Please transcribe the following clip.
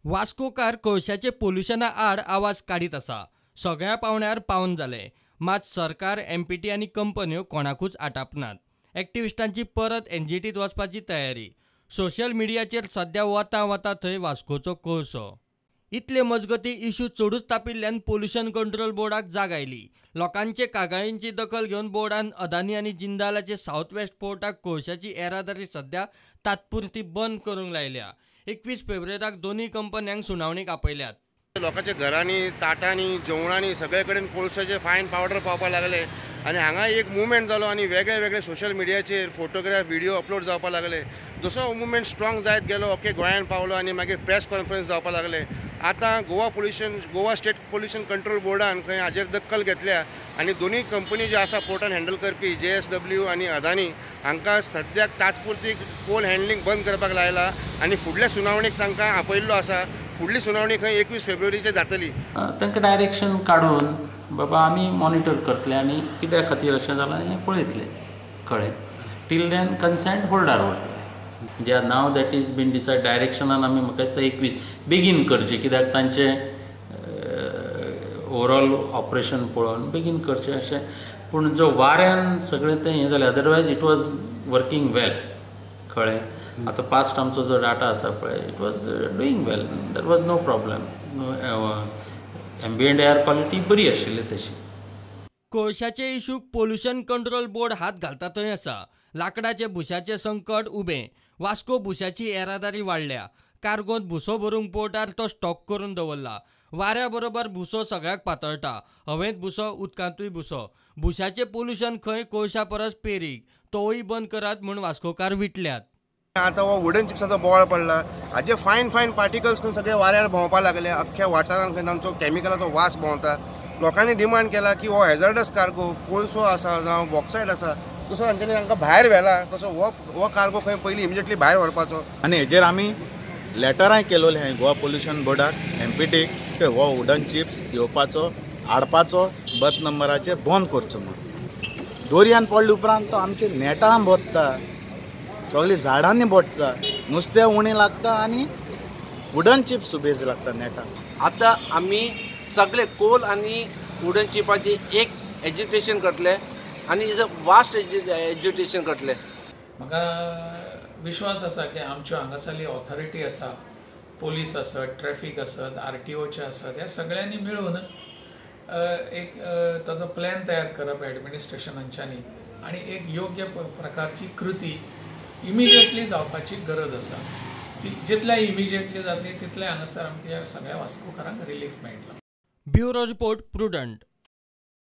वास्कोकार कोळशाचे पोल्युशना आड आवाज काढीत आसा. सगळ्या पावण्यार पावन जाले, मात सरकार, एमपीटी आनी कंपन्यो कोणाकूच आटापनात. एक्टिविस्टांची परत एनजीटीत वचपाची तयारी. सोशल मिडियाचेर सध्या वता वता थंय वास्कोचो कोळसो. इतले मजगती इश्यू चडूच तापिल्ल्यान पोल्युशन कंट्रोल बोर्डाक जाग आयली. लोकांचे कागाळींची दखल घेवन बोर्डान अदानी आनी जिंदालाचे साऊथ वेस्ट पोर्टाक कोळशाची येरादारी सध्या तात्पुरती बंद करूंक लायल्या. 21 फेब्रुवारीक दोन्ही कंपन्यांक सुनावणीक आपयल्यात. लोकांच्या घरांनी ताटांनी जेवणांनी सगळे कडेन कोळशाचे फायन पावडर पावपाक लागले आनी हांगा एक मुवमेंट जालो आनी वेगळे वेगळे सोशल मिडियाचेर फोटोग्राफ व्हिडिओ अपलोड जावपाक लागले. जसो मुवमेंट स्ट्रॉंग जायत गेलो ओके गोंयांत पावलो आनी मागीर प्रेस कॉन्फरन्स जावपाक लागले. आतां गोवा स्टेट पोल्युशन कंट्रोल बोर्डान खंय हाजेर दखल घेतल्या आनी दोन्ही कंपनी जे आसा पोर्टान हँडल करपी JSW आनी अदानी हांकां सद्याक तात्पुरती कोल हँडलिंग बंद करपाक लायला आनी फुडल्या सुनावणेक तांकां आपयल्लो आसा. फुडली सुनावणी खंय 21 फेब्रुवारीचेर जातली. तांकां डायरेक्शन काडून बाबा आमी मॉनिटर करतले आनी कित्या खातीर अशें जालां हें पळयतले. कळ्ळें. टील देन कन्सेंट होल्डार वतले. म्हणजे now that is bin decide डायरेक्शनान आमी म्हाका दिसता 21 बेगीन करचें, कित्याक तांचें ओवरऑल ऑपरेशन पळोवन बेगीन करचें अशें. पूण जो वाऱ्यान सगळें तें हें जालें, otherwise it was working well. कळ्ळें. आतां पास्ट आमचो जो डाटा आसा पळय, it was doing well. There was no problem. Ambient air quality बरी आशिल्ली तशी. कोळशाचे इश्यूक पोल्युशन कंट्रोल बोर्ड हात घालता थंय आसा. लाकडाचे भुशाचे संकट उबें. वास्को भुशाची येरादारी वाडल्या. कार्गोंत भुसो भरूंक पोर्टार तो स्टॉक करून दवरला. वाऱ्या बरोबर भुसो सगळ्याक पातळटा. हवेंत भुसो, उदकांतूय भुसो. भुशाचें पोल्युशन खंय कोळशा परस पेरीक. तोवूय बंद करात म्हूण वास्कोकार विटल्यात. आतां हो वुडन चिप्साचो बोवाळ पडला. हाजे फायन पार्टिकल्स खंय सगळे वाऱ्यार भोंवपाक लागले. अख्ख्या वाठारांत खंय तांचो कॅमिकलाचो वास भोंवता. लोकांनी डिमांड केला की हो हॅझार्डस कार्गो कोळसो आसा जावं बॉक्सायड आसा तसो तांच्यांनी तांकां भायर व्हेला, तसो हो कार्गो खंय पयलीं इमिजिएटली भायर व्हरपाचो. आनी हेजेर आमी लेटराय केलोले हांवें गोवा पोल्युशन बोर्डाक, एमपीटीक, की हो वुडन चिप्स येवपाचो हाडपाचो बस नंबराचेर बंद करचो म्हणून. दोरयान पडले उपरांत तो आमचे नेटां बोत्ता, सगळीं झाडांनी बोडटा, नुस्तें उणें लागता आनी वुडन चिप्स सुबेज लागता नेटां. आतां आमी सगळे कोल आनी वुडन चिपाची एक एज्युकेशन करतले आनी इज अ वास्ट एज्युकेशन करतले. म्हाका विश्वास आसा की आमच्यो हांगासरली ऑथॉरिटी आसा, पोलीस आसत, ट्रॅफीक आसत, RTOचे आसत, ह्या सगळ्यांनी मेळून एक ताचो प्लॅन तयार करप एडमिनिस्ट्रेशनांच्यांनी आनी एक योग्य प्रकारची कृती इमिजिएटली जावपाची गरज आसा. ती जितल्या इमिजिएटली जातली तितले हांगासर आमच्या सगळ्या वास्कोकारांक रिलीफ मेळटलो. Bureau report prudent.